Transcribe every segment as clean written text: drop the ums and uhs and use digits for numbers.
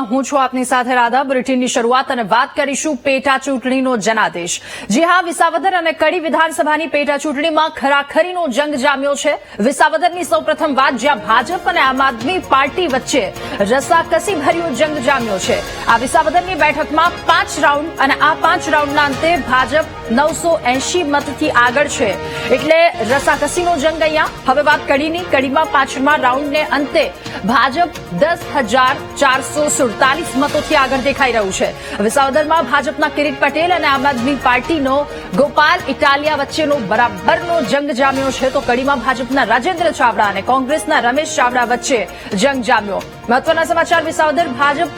હું છું આપની સાથે રાધા. બુલેટિનની શરૂઆત અને વાત કરીશું પેટા ચૂંટણીનો જનાદેશ. જી હા, વિસાવદર અને કડી વિધાનસભાની પેટા ચૂંટણીમાં ખરાખરીનો જંગ જામ્યો છે. વિસાવદરની સૌપ્રથમ વાત, જ્યાં ભાજપ અને આમ આદમી પાર્ટી વચ્ચે રસાકસી ભર્યો જંગ જામ્યો છે. આ વિસાવદરની બેઠકમાં 5 રાઉન્ડ અને આ 5 રાઉન્ડના અંતે ભાજપ 980 મતથી આગળ છે. એટલે રસાકસીનો જંગ અહીંયા. હવે વાત કડીની. કડીમાં 5મા રાઉન્ડને અંતે ભાજપ 10,447 મતોથી આગળ દેખાઈ રહ્યું છે. વિસાવદરમાં ભાજપના કિરીટ પટેલ અને આમ આદમી પાર્ટીનો ગોપાલ ઇટાલિયા વચ્ચેનો બરાબરનો જંગ જામ્યો છે. તો કડીમાં ભાજપના રાજેન્દ્ર ચાવડા અને કોંગ્રેસના રમેશ ચાવડા વચ્ચે જંગ જામ્યો. મહત્વના સમાચાર, વિસાવદર ભાજપ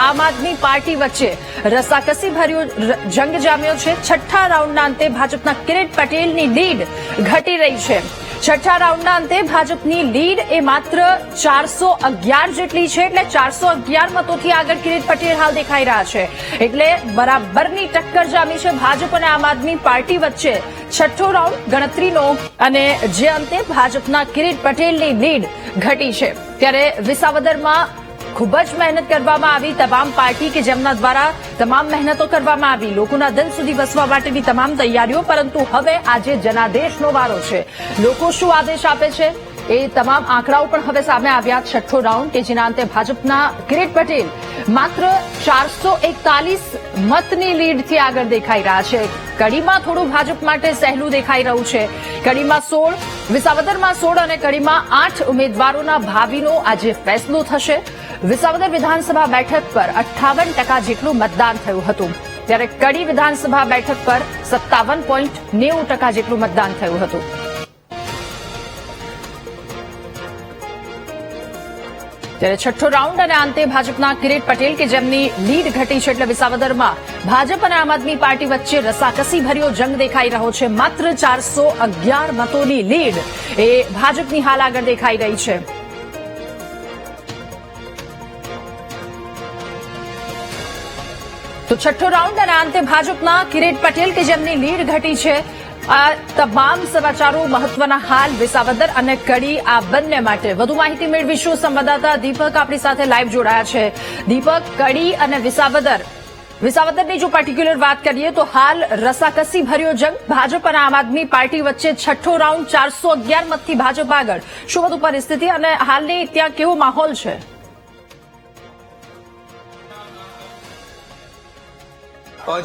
આમ આદમી પાર્ટી વચ્ચે રસાકસી ભર્યો જંગ જામ્યો છે. 6થા રાઉન્ડના અંતે ભાજપના કિરીટ પટેલની લીડ ઘટી રહી છે. 6થા રાઉન્ડના અંતે ભાજપની લીડ એ માત્ર 411 જેટલી છે. એટલે 411 મતોથી આગળ કિરીટ પટેલ હાલ દેખાઈ રહ્યા છે. એટલે બરાબરની ટક્કર જામી છે ભાજપ અને આમ આદમી પાર્ટી વચ્ચે. 6થો રાઉન્ડ ગણતરીનો અને જે અંતે ભાજપના કિરીટ પટેલની લીડ ઘટી છે. ત્યારે વિસાવદરમાં ખૂબ જ મહેનત કરવામાં આવી. તમામ પાર્ટી કે જેમના દ્વારા તમામ મહેનતો કરવામાં આવી, લોકોના દિલ સુધી વસવા માટેની તમામ તૈયારીઓ. પરંતુ હવે આજે જનાદેશનો વારો છે. લોકો શું આદેશ આપે છે એ તમામ આંકડાઓ પણ હવે સામે આવ્યા. 6થો રાઉન્ડ કે જેના અંતે ભાજપના કિરીટ પટેલ માત્ર 441 મતની લીડથી આગળ દેખાઈ રહ્યા છે. કડીમાં થોડું ભાજપ માટે સહેલું દેખાઈ રહ્યું છે. કડીમાં 16, વિસાવદરમાં 16 અને કડીમાં 8 ઉમેદવારોના ભાવિનો આજે ફેસલો થશે. વિસાવદર વિધાનસભા બેઠક પર 58% જેટલું મતદાન થયું હતું, ત્યારે કડી વિધાનસભા બેઠક પર 57.90% જેટલું મતદાન થયું હતું. ત્યારે 6થો રાઉન્ડ અને અંતે ભાજપના કિરીટ પટેલ કે જેમની લીડ ઘટી છે. એટલે વિસાવદરમાં ભાજપ અને આમ આદમી પાર્ટી વચ્ચે રસાકસી ભર્યો જંગ દેખાઈ રહ્યો છે. માત્ર 411 મતોની લીડ એ ભાજપની હાલ આગળ દેખાઈ રહી છે. તો 6થો રાઉન્ડ અને અંતે ભાજપના કિરીટ પટેલ કે જેમની લીડ ઘટી છે. આ તમામ સમાચારો મહત્વના હાલ વિસાવદર અને કડી આ બંને માટે. વધુ માહિતી મેળવીશું. સંવાદદાતા દીપક આપણી સાથે લાઈવ જોડાયા છે. દીપક, કડી અને વિસાવદરની જો પર્ટિક્યુલર વાત કરીએ તો હાલ રસાકસી ભર્યો જંગ ભાજપ અને આમ આદમી પાર્ટી વચ્ચે. 6થો રાઉન્ડ 411 મતથી ભાજપ આગળ. શું વધુ પરિસ્થિતિ અને હાલની ત્યાં કેવો માહોલ છે?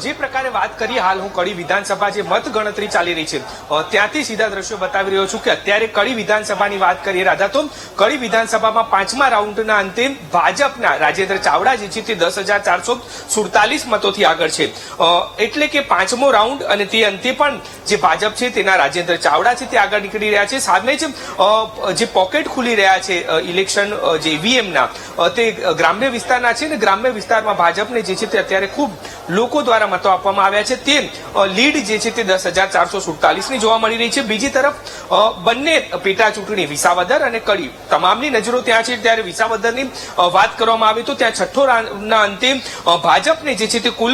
જે પ્રકારે વાત કરી, હાલ હું કડી વિધાનસભા જે મત ગણતરી ચાલી રહી છે ત્યાંથી સીધા દ્રશ્યો બતાવી રહ્યો છું કે અત્યારે કડી વિધાનસભાની વાત કરીએ રાધા, તો કડી વિધાનસભામાં 5મા રાઉન્ડના અંતે ભાજપના રાજેન્દ્ર ચાવડા જે છે તે 10,447 મતોથી આગળ છે. એટલે કે 5મો રાઉન્ડ અને તે અંતે પણ જે ભાજપ છે તેના રાજેન્દ્ર ચાવડા છે તે આગળ નીકળી રહ્યા છે. સામે જે પોકેટ ખુલી રહ્યા છે ઇલેક્શન જે ઈવીએમના તે ગ્રામ્ય વિસ્તારના છે ને ગ્રામ્ય વિસ્તારમાં ભાજપને જે છે તે અત્યારે ખૂબ લોકો દ્વારા મતો આપવામાં આવ્યા છે. તે લીડ જે છે તે 10,447ની જોવા મળી રહી છે. બીજી તરફ બંને પેટા ચૂંટણી વિસાવદર અને કડી તમામની નજરો ત્યાં છે. ત્યારે વિસાવદરની વાત કરવામાં આવે તો ત્યાં 6થો રાઉન્ડના અંતે ભાજપને જે છે તે કુલ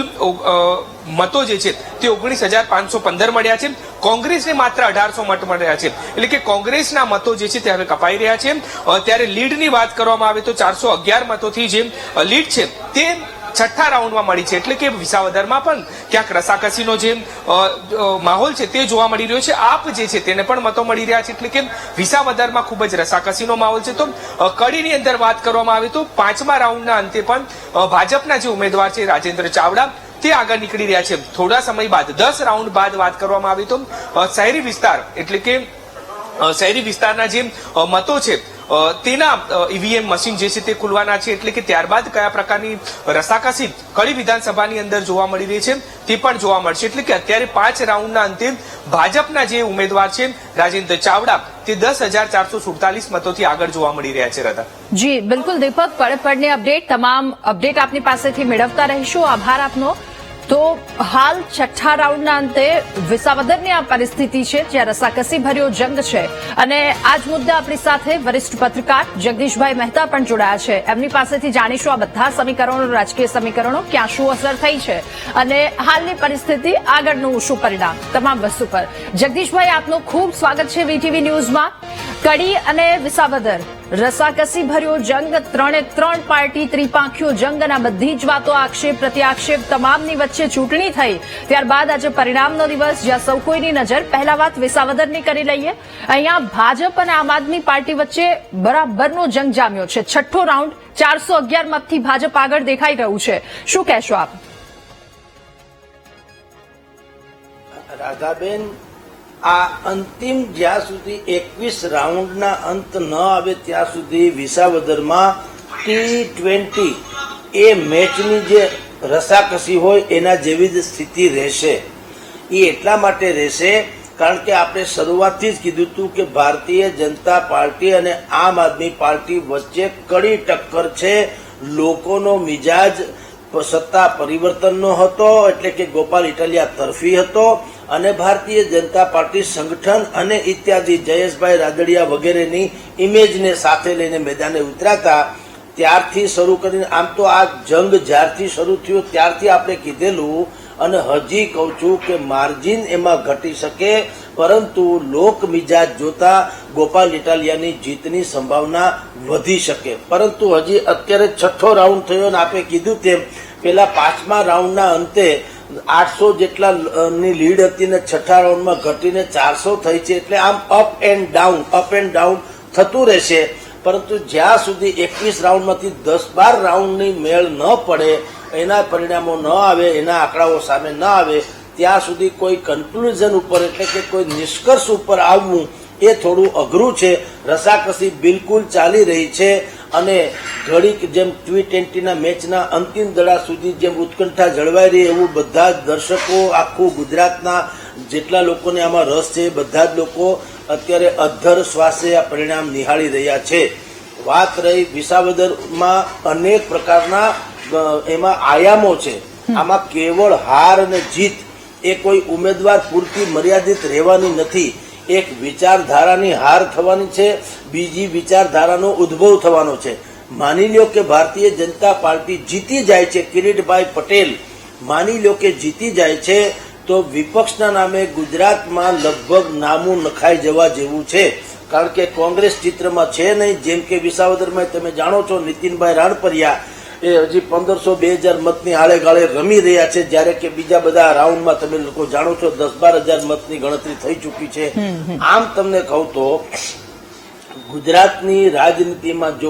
મતો જે છે તે 19,515 મળ્યા છે. કોંગ્રેસને માત્ર 1,800 મત મળ્યા છે. એટલે કે કોંગ્રેસના મતો જે છે તે હવે કપાઈ રહ્યા છે. ત્યારે લીડની વાત કરવામાં આવે તો 411 મતોથી જે લીડ છે તે 6થા રાઉન્ડમાં મળી છે. એટલે કે વિસાવદરમાં પણ ક્યાંક રસાકસીનો જે માહોલ છે તે જોવા મળી રહ્યો છે. આપ જે છે તેને પણ મતો મળી રહ્યા છે. એટલે કે વિસાવદરમાં ખૂબ જ રસાકસીનો માહોલ છે. તો કડીની અંદર વાત કરવામાં આવે તો 5મા રાઉન્ડના અંતે પણ ભાજપના જે ઉમેદવાર છે રાજેન્દ્ર ચાવડા તે આગળ નીકળી રહ્યા છે. થોડા સમય બાદ 10 રાઉન્ડ બાદ વાત કરવામાં આવે તો શહેરી વિસ્તાર એટલે કે શહેરી વિસ્તારના જે મતો છે તેના ઈવીએમ મશીન જે છે તે ખુલવાના છે. એટલે કે ત્યારબાદ કયા પ્રકારની રસાકસી કડી વિધાનસભાની અંદર જોવા મળી રહી છે તે પણ જોવા મળશે. એટલે કે અત્યારે 5 રાઉન્ડના અંતે ભાજપના જે ઉમેદવાર છે રાજેન્દ્ર ચાવડા તે 10,447 મતોથી આગળ જોવા મળી રહ્યા છે. રાધા જી બિલકુલ દીપક, પડની અપડેટ તમામ અપડેટ આપની પાસેથી મેળવતા રહીશું. આભાર આપનો. તો હાલ 6થા રાઉન્ડના અંતે વિસાવદરની આ પરિસ્થિતિ છે જ્યાં રસાકસી ભર્યો જંગ છે. અને આ જ મુદ્દે આપણી સાથે વરિષ્ઠ પત્રકાર જગદીશભાઈ મહેતા પણ જોડાયા છે. એમની પાસેથી જાણીશું આ બધા સમીકરણો, રાજકીય સમીકરણો ક્યાં શું અસર થઈ છે અને હાલની પરિસ્થિતિ, આગળનું શું પરિણામ, તમામ વસ્તુ પર. જગદીશભાઈ, આપનું ખૂબ સ્વાગત છે વીટીવી ન્યૂઝમાં. કડી અને વિસાવદર રસાકસી ભર્યો જંગ, ત્રણે ત્રણ પાર્ટી ત્રિપાંખીયો જંગ અને બધી જ વાતો આક્ષેપ પ્રત્યાક્ષેપ તમામની વચ્ચે ચૂંટણી થઈ. ત્યારબાદ આજે પરિણામનો દિવસ, જ્યાં સૌ કોઈની નજર પહેલા વાત વિસાવદરની કરી લઈએ. અહીંયા ભાજપ અને આમ આદમી પાર્ટી વચ્ચે બરાબરનો જંગ જામ્યો છે. છઠ્ઠો રાઉન્ડ 411 મતથી ભાજપ આગળ દેખાઈ રહ્યું છે. શું કહેશો આપ? રાધાબેન, આ અંતિમ જ્યાં સુધી 21 રાઉન્ડના અંત ન આવે ત્યાં સુધી વિસાવદરમાં T20 એ મેચની જે રસાકસી હોય એના જેવી જ સ્થિતિ રહેશે. એ એટલા માટે રહેશે કારણ કે આપણે શરૂઆતથી જ કીધું હતું કે ભારતીય જનતા પાર્ટી અને આમ આદમી પાર્ટી વચ્ચે કડી ટક્કર છે. લોકોનો મિજાજ સત્તા પરિવર્તનનો હતો, એટલે કે ગોપાલ ઇટાલિયા તરફી હતો, અને ભારતીય જનતા પાર્ટી સંગઠન અને ઇત્યાદિ જયેશભાઈ રાદડિયા વગેરેની ઇમેજને સાથે લઈને મેદાને ઉતરાતા. ત્યારથી શરૂ કરીને આમ તો આ જંગ જ્યારથી શરૂ થયો ત્યારથી આપણે કીધેલું, અને હજી કહું છું કે માર્જિન એમાં ઘટી શકે, પરંતુ લોક મિજાજ જોતા ગોપાલ ઇટાલિયાની જીતની સંભાવના વધી શકે. પરંતુ હજી અત્યારે છઠ્ઠો રાઉન્ડ થયો અને આપણે કીધું તેમ પેલા પાંચમા રાઉન્ડના અંતે 800 જેટલા ની લીડ હતી ને છઠ્ઠા રાઉન્ડમાં ઘટીને 400 થઈ છે. એટલે આમ અપ એન્ડ ડાઉન થતું રહેશે. પરંતુ જ્યાં સુધી 21 રાઉન્ડમાંથી 10-12 રાઉન્ડની મેળ ન પડે, એના પરિણામો ન આવે, એના આંકડાઓ સામે ન આવે, ત્યાં સુધી કોઈ કન્ક્લુઝન ઉપર એટલે કે કોઈ નિષ્કર્ષ ઉપર આવવું એ થોડું અઘરું છે. રસાકસી બિલકુલ ચાલી રહી છે અને ઘડીક જેમ T20ના મેચના અંતિમ દડા સુધી જેમ ઉત્કંઠા જળવાઈ રહી એવું બધા જ દર્શકો, આખું ગુજરાતના જેટલા લોકોને આમાં રસ છે બધા જ લોકો અત્યારે અધ્ધર શ્વાસે આ પરિણામ નિહાળી રહ્યા છે. વાત રહી વિસાવદરમાં અનેક પ્રકારના એમાં આયામો છે. આમાં કેવળ હાર અને જીત એ કોઈ ઉમેદવાર પૂરતી મર્યાદિત રહેવાની નથી. એક વિચારધારાની હાર થવાની છે, બીજી વિચારધારાનો ઉદ્ભવ થવાનો છે. માની લ્યો કે ભારતીય જનતા પાર્ટી જીતી જાય છે, કિરીટભાઈ પટેલ માની લ્યો કે જીતી જાય છે, તો વિપક્ષના નામે ગુજરાતમાં લગભગ નામું નખાઈ જવા જેવું છે. કારણ કે કોંગ્રેસ ચિત્રમાં છે નહીં. જેમ કે વિસાવદરમાં તમે જાણો છો નીતિનભાઈ રાણપરિયા એ હજી 1500-2000 મતની આળે ગાળે રમી રહ્યા છે, જ્યારે કે બીજા બધા રાઉન્ડમાં તમે લોકો જાણો છો 10-12 હજાર મતની ગણતરી થઈ ચૂકી છે. આમ તમને કહું તો ગુજરાતની રાજનીતિમાં જો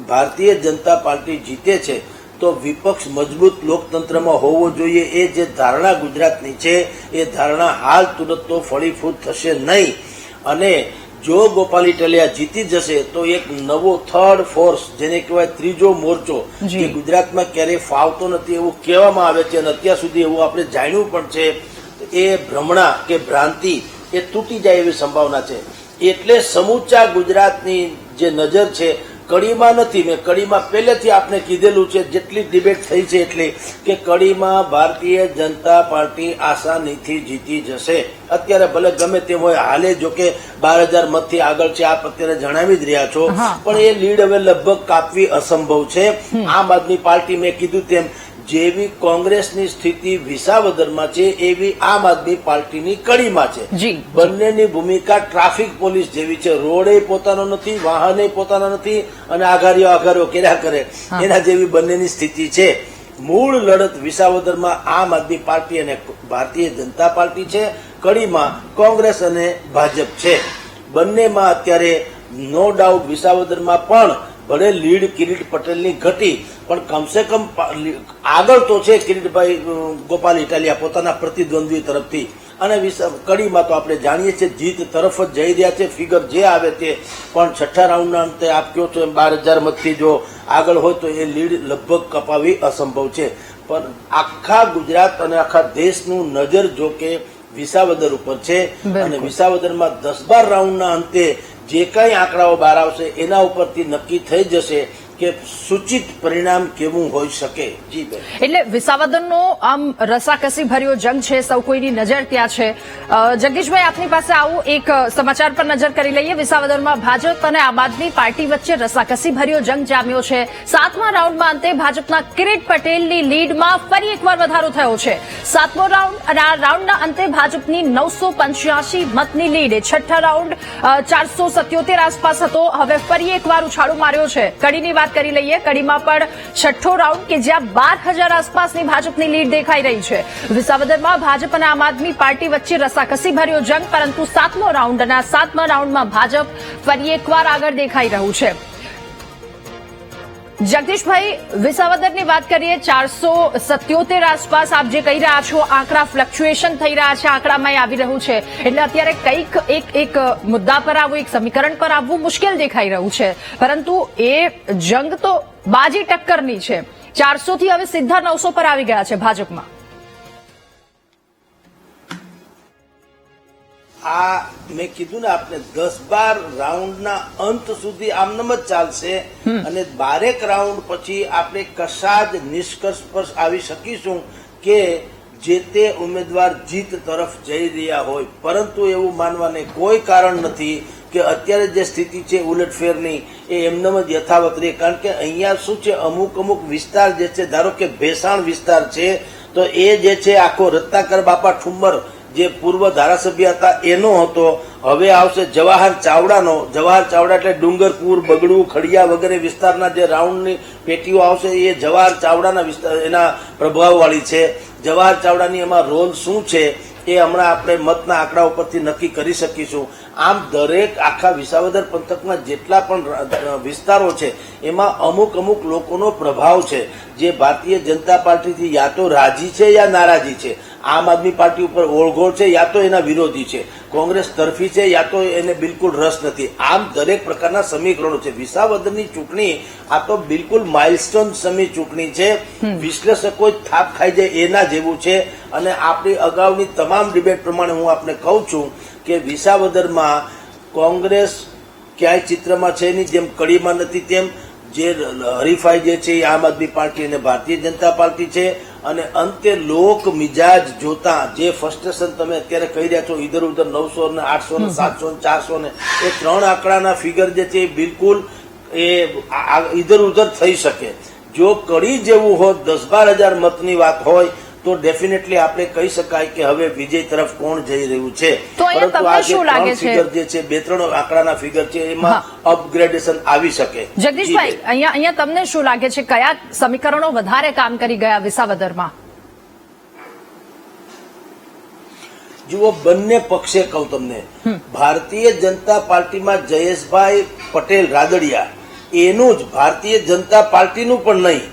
ભારતીય જનતા પાર્ટી જીતે છે તો વિપક્ષ મજબૂત લોકતંત્રમાં હોવો જોઈએ. એ જે ધારણા ગુજરાતની છે એ ધારણા હાલ તુરંત તો ફળીફૂટ થશે નહીં. અને જો ગોપાલ ઇટાલિયા જીતી જશે તો એક નવો થર્ડ ફોર્સ, જેને કહેવાય ત્રીજો મોરચો, જે ગુજરાતમાં ક્યારેય ફાવતો નથી એવું કહેવામાં આવે છે અને અત્યાર સુધી એવું આપણે જાણ્યું પણ છે, એ ભ્રમણા કે ભ્રાંતિ એ તૂટી જાય એવી સંભાવના છે. એટલે સમૂચા ગુજરાતની જે નજર છે કડીમાં નથી. મેં કડીમાં પહેલેથી આપણે કીધેલું છે, જેટલી ડિબેટ થઈ છે એટલી, કે કડીમાં ભારતીય જનતા પાર્ટી આસાનીથી જીતી જશે. અત્યારે ભલે ગમે તેમ હોય, હાલે જો કે 12,000 મતથી આગળ છે, આપ અત્યારે જણાવી જ રહ્યા છો, પણ એ લીડ હવે લગભગ કાપવી અસંભવ છે. આમ આદમી પાર્ટી મેં કીધું તેમ જેવી કોંગ્રેસની સ્થિતિ વિસાવદરમાં છે એવી આમ આદમી પાર્ટીની કડીમાં છે. બંનેની ભૂમિકા ટ્રાફિક પોલીસ જેવી છે. રોડે પોતાનો નથી, વાહને પોતાના નથી, અને આઘારીઓ કર્યા કરે એના જેવી બંનેની સ્થિતિ છે. મૂળ લડત વિસાવદરમાં આમ આદમી પાર્ટી અને ભારતીય જનતા પાર્ટી છે. કડીમાં કોંગ્રેસ અને ભાજપ છે. બંનેમાં અત્યારે નો ડાઉટ વિસાવદરમાં પણ ભલે લીડ કિરીટ પટેલની ઘટી, પણ કમસે કમ આગળ તો છે કિરીટભાઈ ગોપાલ ઇટાલિયા પોતાના પ્રતિદ્વંદ્વી તરફથી. અને કડીમાં તો આપણે જાણીએ છીએ જીત તરફ જ જઈ રહ્યા છે. ફિગર જે આવે તે, પણ છઠ્ઠા રાઉન્ડના અંતે આપ કહો છો એમ 12,000 મતથી જો આગળ હોય તો એ લીડ લગભગ કપાવી અસંભવ છે. પણ આખા ગુજરાત અને આખા દેશનું નજર જો કે વિસાવદર ઉપર છે, અને વિસાવદરમાં 10-12 રાઉન્ડના અંતે જે કઈ આંકડાઓ બહાર આવશે એના ઉપરથી નક્કી થઈ જશે કે સૂચિત પરિણામ કેવું હોઈ શકે. જી બેન. એટલે વિસાવદરનો આમ રસાકસી ભર્યો જંગ છે, સૌ કોઈની નજર ત્યાં છે. જગદીશભાઈ, આપની પાસે આવું એક સમાચાર પર નજર કરી લઈએ. વિસાવદરમાં ભાજપ અને આમ આદમી પાર્ટી વચ્ચે રસાકસી ભર્યો જંગ જામ્યો છે. 7મા રાઉન્ડમાં અંતે ભાજપના કિરીટ પટેલની લીડમાં ફરી એકવાર વધારો થયો છે. 7મો રાઉન્ડ અને આ રાઉન્ડના અંતે ભાજપની 985 મતની લીડ. 6ઠ્ઠા રાઉન્ડ 477 આસપાસ હતો. હવે ફરી એકવાર ઉછાળો માર્યો છે. કડીની વાત કરી લઈએ. કડીમાં પણ 6ઠ્ઠો રાઉન્ડ કે જ્યાં 12,000 આસપાસની ભાજપની લીડ દેખાઈ રહી છે. વિસાવદરમાં ભાજપ અને આમ આદમી પાર્ટી વચ્ચે રસાકસી ભર્યો જંગ, પરંતુ 7મો રાઉન્ડ અને 7મા રાઉન્ડમાં ભાજપ ફરી એકવાર આગળ દેખાઈ રહ્યું છે. જગદીશભાઈ, વિસાવદરની વાત કરીએ. 477 આસપાસ આપ જે કહી રહ્યા છો, આંકડા ફ્લક્ચ્યુએશન થઈ રહ્યા છે, આંકડામાં આવી રહ્યું છે. એટલે અત્યારે કંઈક એક મુદ્દા પર આવવું, એક સમીકરણ પર આવવું મુશ્કેલ દેખાઈ રહ્યું છે. પરંતુ એ જંગ તો બાજી ટક્કરની છે. 400 થી હવે સીધા 900 પર આવી ગયા છે ભાજપમાં. આ મેં કીધું ને આપને 10-12 રાઉન્ડના અંત સુધી આમનામ જ ચાલશે અને 12 રાઉન્ડ પછી આપણે કશા જ નિષ્કર્ષ પર આવી શકીશું કે જે તે ઉમેદવાર જીત તરફ જઈ રહ્યા હોય. પરંતુ એવું માનવાને કોઈ કારણ નથી કે અત્યારે જે સ્થિતિ છે ઉલટફેરની એ એમનેમ જ યથાવત રહે. કારણ કે અહીંયા શું છે, અમુક વિસ્તાર જે છે, ધારો કે ભેસાણ વિસ્તાર છે, તો એ જે છે આખો રત્નાકર બાપા ઠુમ્મર જે પૂર્વ ધારાસભ્ય હતા એનો હતો. હવે આવશે જવાહર ચાવડાનો. જવાહર ચાવડા એટલે ડુંગરપુર, બગડું, ખડિયા વગેરે વિસ્તારના જે રાઉન્ડની પેટીઓ આવશે એ જવાહર ચાવડાના વિસ્તાર એના પ્રભાવવાળી છે. જવાહર ચાવડાની એમાં રોલ શું છે એ હમણાં આપણે મતના આંકડા ઉપરથી નક્કી કરી શકીશું. આમ દરેક આખા વિસાવદર પંથકના જેટલા પણ વિસ્તારો છે એમાં અમુક લોકોનો પ્રભાવ છે જે ભારતીય જનતા પાર્ટીથી યા તો રાજી છે યા નારાજી છે. આમ આદમી પાર્ટી ઉપર ઓળઘોળ છે યા તો એના વિરોધી છે. કોંગ્રેસ તરફી છે યા તો એને બિલકુલ રસ નથી. આમ દરેક પ્રકારના સમીકરણો છે. વિસાવદરની ચૂંટણી આ તો બિલકુલ માઇલસ્ટોન સમી ચૂંટણી છે. વિશ્લેષકો થાપ ખાઈ જાય એના જેવું છે. અને આપણી અગાઉની તમામ ડિબેટ પ્રમાણે હું આપને કહું છું કે વિસાવદરમાં કોંગ્રેસ ક્યાંય ચિત્રમાં છે નહીં, જેમ કડીમાં નથી તેમ જે હરીફાઈ જે છે એ આમ આદમી પાર્ટી અને ભારતીય જનતા પાર્ટી છે. અને અંતે લોક મિજાજ જોતા જે ફ્રસ્ટ્રેશન તમે અત્યારે કહી રહ્યા છો, ઇધર ઉધર 900 ને 800 ને 700 ને 400 ને એ 3 આંકડાના ફિગર જે છે એ બિલકુલ એ ઇધર ઉધર થઈ શકે. જો કડી જેવું હોત 10-12 હજાર મતની વાત હોય તો ડેફિનેટલી આપણે કહી શકાય કે હવે વિજય તરફ કોણ જઈ રહ્યું છે. પરંતુ આ જે 3 ફિગર જે છે, 2-3 આંકડાના ફિગર છે, એમાં અપગ્રેડેશન આવી શકે. જગદીશભાઈ, અહીંયા તમને શું લાગે છે, કયા સમીકરણો વધારે કામ કરી ગયા વિસાવદરમાં? જુઓ, બંને પક્ષે કહું તમને, ભારતીય જનતા પાર્ટીમાં જયેશભાઈ પટેલ રાદડિયા એનું જ, ભારતીય જનતા પાર્ટીનું પણ નહીં,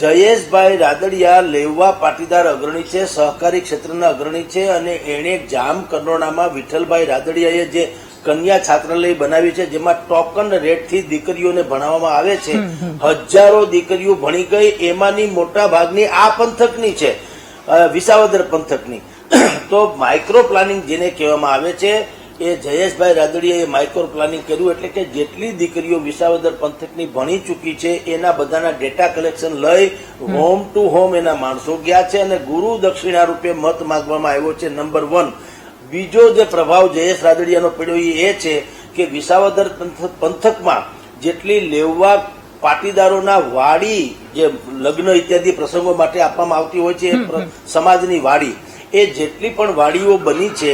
જયેશભાઈ રાદડિયા લેવા પાટીદાર અગ્રણી છે, સહકારી ક્ષેત્રના અગ્રણી છે. અને એણે જામકંડોરણામાં વિઠ્ઠલભાઈ રાદડિયાએ જે કન્યા છાત્રાલય બનાવી છે જેમાં ટોકન રેટથી દીકરીઓને ભણાવવામાં આવે છે. હજારો દીકરીઓ ભણી ગઈ. એમાંની મોટા ભાગની આ પંથકની છે, વિસાવદર પંથકની. તો માઇક્રો પ્લાનિંગ જેને કહેવામાં આવે છે એ જયેશભાઈ રાદડિયાએ માઇક્રો પ્લાનિંગ કર્યું. એટલે કે જેટલી દીકરીઓ વિસાવદર પંથકની ભણી ચૂકી છે એના બધાના ડેટા કલેક્શન લઈ હોમ ટુ હોમ એના માણસો ગયા છે અને ગુરુ દક્ષિણા રૂપે મત માંગવામાં આવ્યો છે. નંબર 1. બીજો જે પ્રભાવ જયેશ રાદડિયાનો પડ્યો એ છે કે વિસાવદર પંથકમાં જેટલી લેવા પાટીદારોના વાડી જે લગ્ન ઇત્યાદિ પ્રસંગો માટે આપવામાં આવતી હોય છે સમાજની વાડી, એ જેટલી પણ વાડીઓ બની છે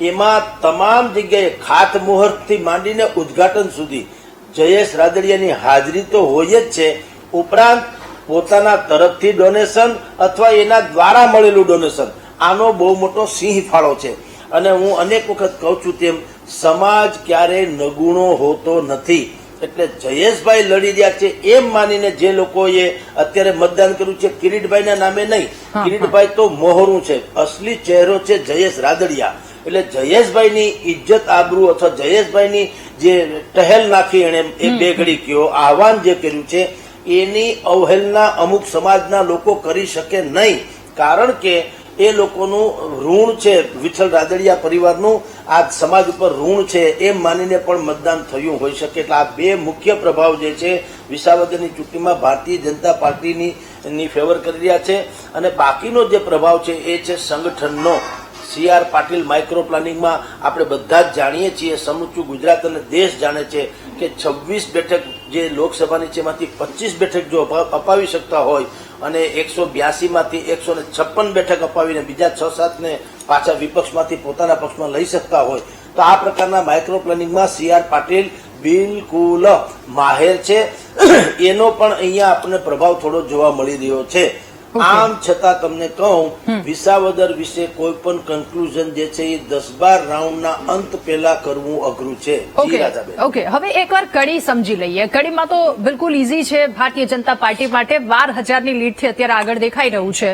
એમાં તમામ જગ્યાએ ખાતમુહૂર્તથી માંડીને ઉદ્ઘાટન સુધી જયેશ રાદડિયાની હાજરી તો હોય જ છે. ઉપરાંત પોતાના તરફથી ડોનેશન અથવા એના દ્વારા મળેલું ડોનેશન, આનો બહુ મોટો સિંહ ફાળો છે. અને હું અનેક વખત કહું છું તેમ સમાજ ક્યારેય નગુણો હોતો નથી. એટલે જયેશભાઈ લડી રહ્યા છે એમ માનીને જે લોકોએ અત્યારે મતદાન કર્યું છે કિરીટભાઈના નામે નહીં, કિરીટભાઈ તો મોહરું છે, અસલી ચહેરો છે જયેશ રાદડિયા. એટલે જયેશભાઈની ઇજ્જત આબરૂ અથવા જયેશભાઈની જે ટહેલ નાખી એને એ બે ઘડી કયો આહવાન જે કર્યું છે એની અવહેલના અમુક સમાજના લોકો કરી શકે નહીં. કારણ કે એ લોકોનું ઋણ છે, વિઠ્ઠલ રાદડિયા પરિવારનું આ સમાજ ઉપર ઋણ છે એમ માનીને પણ મતદાન થયું હોઈ શકે. એટલે આ બે મુખ્ય પ્રભાવ જે છે વિસાવદરની ચૂંટણીમાં ભારતીય જનતા પાર્ટીની ફેવર કરી રહ્યા છે. અને બાકીનો જે પ્રભાવ છે એ છે સંગઠનનો. CR પાટીલ માઇક્રો પ્લાનિંગમાં આપણે બધા જ જાણીએ છીએ, સમૂચું ગુજરાત અને દેશ જાણે છે કે 26 બેઠક જે લોકસભાની છે એમાંથી 25 બેઠક જો અપાવી શકતા હોય અને 182 માંથી 156 બેઠક અપાવીને બીજા 6-7 ને પાછા વિપક્ષમાંથી પોતાના પક્ષમાં લઈ શકતા હોય તો આ પ્રકારના માઇક્રો પ્લાનિંગમાં CR પાટીલ બિલકુલ માહેર છે. એનો પણ અહીંયા આપણને પ્રભાવ થોડો જોવા મળી રહ્યો છે. આમ છતાં તમને કહું, વિસાવદર વિશે કોઈ પણ કન્ક્લુઝન જે છે એ 10-12 રાઉન્ડના અંત પહેલા કરવું અઘરું છે. ઓકે, હવે એકવાર કડી સમજી લઈએ. કડીમાં તો બિલકુલ ઇઝી છે ભારતીય જનતા પાર્ટી માટે. 12,000ની લીડથી અત્યારે આગળ દેખાઈ રહ્યું છે.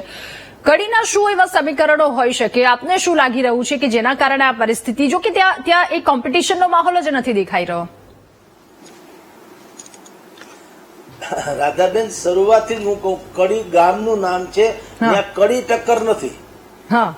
કડીના શું એવા સમીકરણો હોઈ શકે? આપને શું લાગી રહ્યું છે કે જેના કારણે આ પરિસ્થિતિ, જો કે ત્યાં એક કોમ્પિટિશનનો માહોલ જ નથી દેખાઈ રહ્યો? રાધાબેન, શરૂઆતથી જ હું કહું, કડી ગામનું નામ છે, ત્યાં કડી ટક્કર નથી.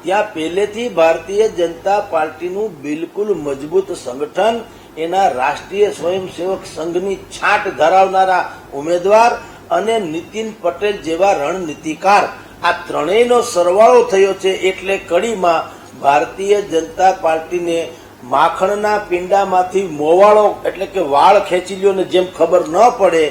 ત્યાં પહેલેથી ભારતીય જનતા પાર્ટીનું બિલકુલ મજબૂત સંગઠન, એના રાષ્ટ્રીય સ્વયંસેવક સંઘની છાંટ ધરાવનારા ઉમેદવાર અને નીતિન પટેલ જેવા રણનીતિકાર, આ ત્રણેયનો સરવાળો થયો છે. એટલે કડીમાં ભારતીય જનતા પાર્ટીને માખણના પિંડામાંથી મોવાળો એટલે કે વાળ ખેંચી લ્યો ને જેમ ખબર ન પડે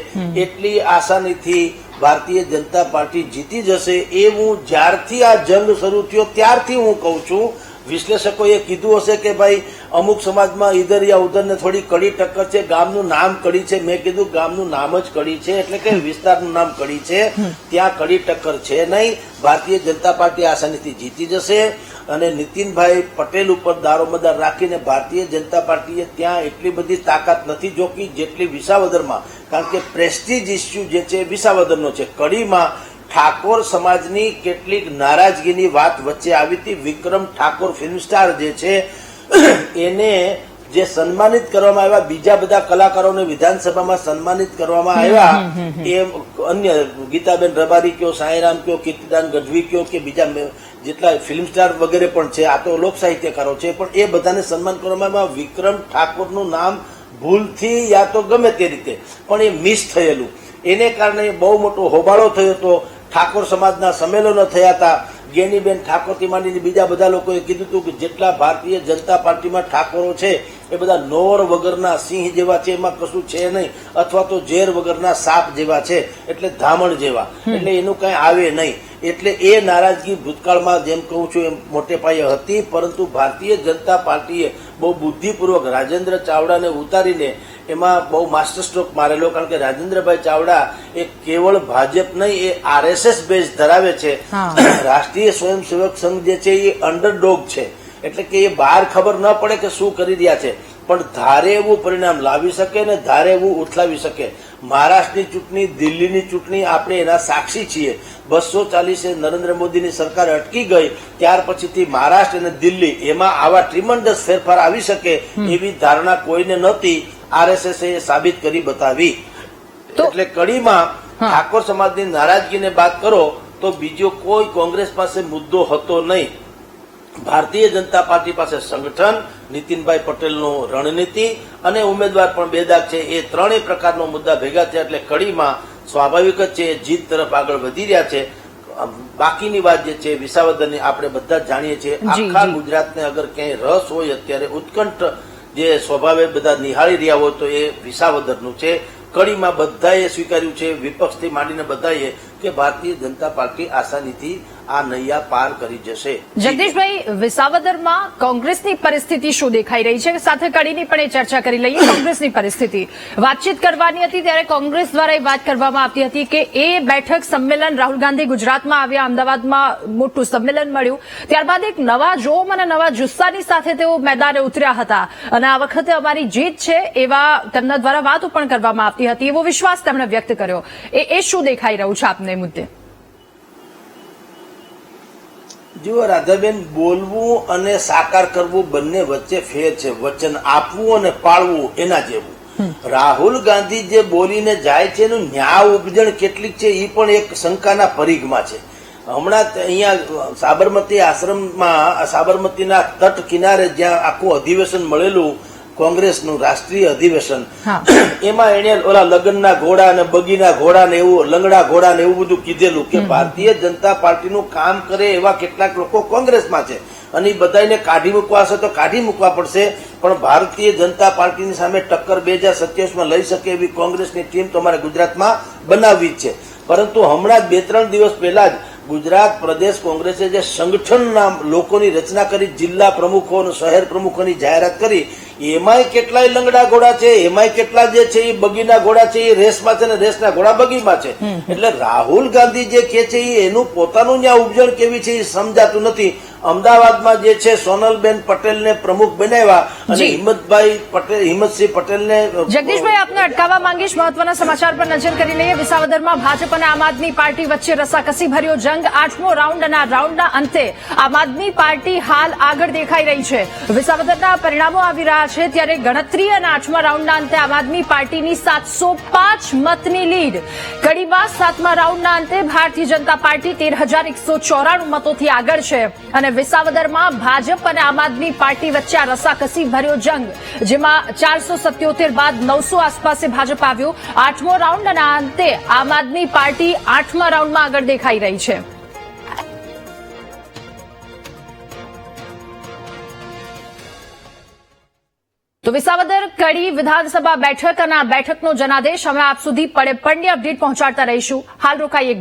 એટલી આસાનીથી ભારતીય જનતા પાર્ટી જીતી જશે એવું જ્યારથી આ જંગ શરૂ થયો ત્યારથી હું કહું છું. વિશ્લેષકોએ કીધું હશે કે ભાઈ અમુક સમાજમાં ઈધર યા ઉધર ને થોડી કડી ટક્કર છે, ગામનું નામ કડી છે. મેં કીધું ગામનું નામ જ કડી છે, એટલે કે વિસ્તારનું નામ કડી છે, ત્યાં કડી ટક્કર છે નહીં. ભારતીય જનતા પાર્ટી આસાનીથી જીતી જશે અને નીતિનભાઈ પટેલ ઉપર દારોમદાર રાખીને ભારતીય જનતા પાર્ટીએ ત્યાં એટલી બધી તાકાત નથી જોકી જેટલી વિસાવદરમાં, કારણ કે પ્રેસ્ટીજ ઇસ્યુ જે છે વિસાવદરનો છે. કડીમાં ઠાકોર સમાજની કેટલીક નારાજગીની વાત વચ્ચે આવી હતી. વિક્રમ ઠાકોર ફિલ્મ સ્ટાર જે છે એને જે સન્માનિત કરવામાં આવ્યા, બીજા બધા કલાકારોને વિધાનસભામાં સન્માનિત કરવામાં આવ્યા, એ અન્ય ગીતાબેન રબારી કયો, સાંઈરામ કયો, કીર્તિદાન ગઢવી કયો કે બીજા જેટલા ફિલ્મ સ્ટાર વગેરે પણ છે, આ તો લોક સાહિત્યકારો છે, પણ એ બધાને સન્માન કરવામાં આવ્યા. વિક્રમ ઠાકોરનું નામ ભૂલથી યા તો ગમે તે રીતે પણ એ મિસ થયેલું, એને કારણે બહુ મોટો હોબાળો થયો હતો. ઠાકોર સમાજના સંમેલનો થયા હતા. ગેનીબેન ઠાકોરથી માંડીને બીજા બધા લોકોએ કીધું હતું કે જેટલા ભારતીય જનતા પાર્ટીમાં ઠાકોરો છે એ બધા નોર વગરના સિંહ જેવા છે, એમાં કશું છે નહીં, અથવા તો ઝેર વગરના સાપ જેવા છે, એટલે ધામણ જેવા, એટલે એનું કઈ આવે નહીં. એટલે એ નારાજગી ભૂતકાળમાં જેમ કહું છું એમ મોટે પાયે હતી, પરંતુ ભારતીય જનતા પાર્ટીએ બહુ બુદ્ધિપૂર્વક રાજેન્દ્ર ચાવડાને ઉતારીને એમાં બહુ માસ્ટર સ્ટ્રોક મારેલો. કારણ કે રાજેન્દ્રભાઈ ચાવડા એ કેવળ ભાજપ નહીં, એ RSS બેઝ ધરાવે છે. રાષ્ટ્રીય સ્વયંસેવક સંઘ જે છે એ અંડરડોગ છે, એટલે કે એ બહાર ખબર ન પડે કે શું કરી રહ્યા છે, પણ ધારે એવું પરિણામ લાવી શકે ને ધારે એવું ઉથલાવી શકે. મહારાષ્ટ્રની ચૂંટણી, દિલ્હીની ચૂંટણી આપણે એના સાક્ષી છીએ. 240 નરેન્દ્ર મોદીની સરકાર અટકી ગઈ, ત્યાર પછીથી મહારાષ્ટ્ર અને દિલ્હી એમાં આવા ટ્રીમન્ડસ ફેરફાર આવી શકે એવી ધારણા કોઈને નહોતી. RSS એ સાબિત કરી બતાવી. એટલે કડીમાં ઠાકોર સમાજની નારાજગીને બાદ કરો તો બીજો કોઈ કોંગ્રેસ પાસે મુદ્દો હતો નહીં. ભારતીય જનતા પાર્ટી પાસે સંગઠન, નીતિનભાઈ પટેલનું રણનીતિ અને ઉમેદવાર પણ બેદાગ છે. એ ત્રણેય પ્રકારનો મુદ્દા ભેગા થયા એટલે કડીમાં સ્વાભાવિક જ છે જીત તરફ આગળ વધી રહ્યા છે. બાકીની વાત જે છે વિસાવદરની આપણે બધા જ જાણીએ છીએ. આખા ગુજરાતને અગર ક્યાંય રસ હોય અત્યારે, ઉત્કંઠ જે સ્વભાવે બધા નિહાળી રહ્યા હોય તો એ વિસાવદરનું છે. કડીમાં બધાએ સ્વીકાર્યું છે, વિપક્ષથી માંડીને બધાએ, કે ભારતીય જનતા પાર્ટી આસાનીથી આ નૈયા પાર કરી જશે. જગદીશભાઈ, વિસાવદરમાં કોંગ્રેસની પરિસ્થિતિ શું દેખાઈ રહી છે? સાથે કડીની પણ એ ચર્ચા કરી લઈએ. કોંગ્રેસની પરિસ્થિતિ વાતચીત કરવાની હતી ત્યારે કોંગ્રેસ દ્વારા એ વાત કરવામાં આવતી હતી કે એ બેઠક સંમેલન રાહુલ ગાંધી ગુજરાતમાં આવ્યા, અમદાવાદમાં મોટું સંમેલન મળ્યું, ત્યારબાદ એક નવા જોમ અને નવા જુસ્સાની સાથે તેઓ મેદાને ઉતર્યા હતા અને આ વખતે અમારી જીત છે એવા તેમના દ્વારા વાતો પણ કરવામાં આવતી હતી, એવો વિશ્વાસ તેમણે વ્યક્ત કર્યો. એ શું દેખાઈ રહ્યું છે આપને મુદ્દે? જુઓ રાધાબેન, બોલવું અને સાકાર કરવું બંને વચ્ચે ફેર છે. વચન આપવું અને પાળવું એના જેવું. રાહુલ ગાંધી જે બોલીને જાય છે એનું ન્યાય ઉપજણ કેટલીક છે એ પણ એક શંકાના પરિઘમાં છે. હમણાં અહીંયા સાબરમતી આશ્રમમાં સાબરમતીના તટ કિનારે જ્યાં આખું અધિવેશન મળેલું કોંગ્રેસનું રાષ્ટ્રીય અધિવેશન, હા. એમાં એને ઓલા લગ્નના ઘોડા ને બગીના ઘોડા ને એવું લંગડા ઘોડા ને એવું બધું કીધેલું કે ભારતીય જનતા પાર્ટીનું કામ કરે એવા કેટલાક લોકો કોંગ્રેસમાં છે અને એ બધાને કાઢી મૂકવા હશે તો કાઢી મૂકવા પડશે, પણ ભારતીય જનતા પાર્ટીની સામે ટક્કર 2027માં લઈ શકે એવી કોંગ્રેસની ટીમ તમારે ગુજરાતમાં બનાવવી જ છે. પરંતુ હમણાં જ 2-3 દિવસ પહેલા જ ગુજરાત પ્રદેશ કોંગ્રેસે જે સંગઠનના લોકોની રચના કરી, જિલ્લા પ્રમુખો અને શહેર પ્રમુખોની જાહેરાત કરી, એમાંય કેટલાય લંગડા ઘોડા છે, એમાંય કેટલા જે છે એ બગીના ઘોડા છે, એ રેસમાં છે ને રેસના ઘોડા બગીમાં છે. એટલે રાહુલ ગાંધી જે કે છે એનું પોતાનું જ્યાં ઉપજણ કેવી છે એ સમજાતું નથી. અમદાવાદમાં જે છે સોનલબેન પટેલને પ્રમુખ બનાવ્યા અને હિંમતસિંહ પટેલને. જગદીશભાઈ, આપને અટકાવવા માંગીશ. મહત્વના સમાચાર પર નજર કરી લઈએ. વિસાવદરમાં ભાજપ અને આમ આદમી પાર્ટી વચ્ચે રસાકસી ભર્યો જંગ, 8મો રાઉન્ડ અને આ રાઉન્ડના અંતે આમ આદમી પાર્ટી હાલ આગળ દેખાઈ રહી છે. વિસાવદરના પરિણામો આવી રહ્યા છે ત્યારે ગણતરી અને 8મા રાઉન્ડના અંતે આમ આદમી પાર્ટીની 705 મતની લીડ. કડીમાં 7મા રાઉન્ડના અંતે ભારતીય જનતા પાર્ટી 13,194 મતોથી આગળ છે અને વિસાવદરમાં ભાજપ અને આમ આદમી પાર્ટી વચ્ચે આ રસાકસી ભર્યો જંગ, જેમાં 477 બાદ 900 આસપાસે ભાજપ આવ્યું. 8મો રાઉન્ડ અને આ અંતે આમ આદમી પાર્ટી 8મા રાઉન્ડમાં આગળ દેખાઈ રહી છે. તો વિસાવદર કડી વિધાનસભા બેઠક અને આ બેઠકનો જનાદેશ અમે આપ સુધી પડે પડની અપડેટ પહોંચાડતા રહીશું. હાલ રોકાઈએ.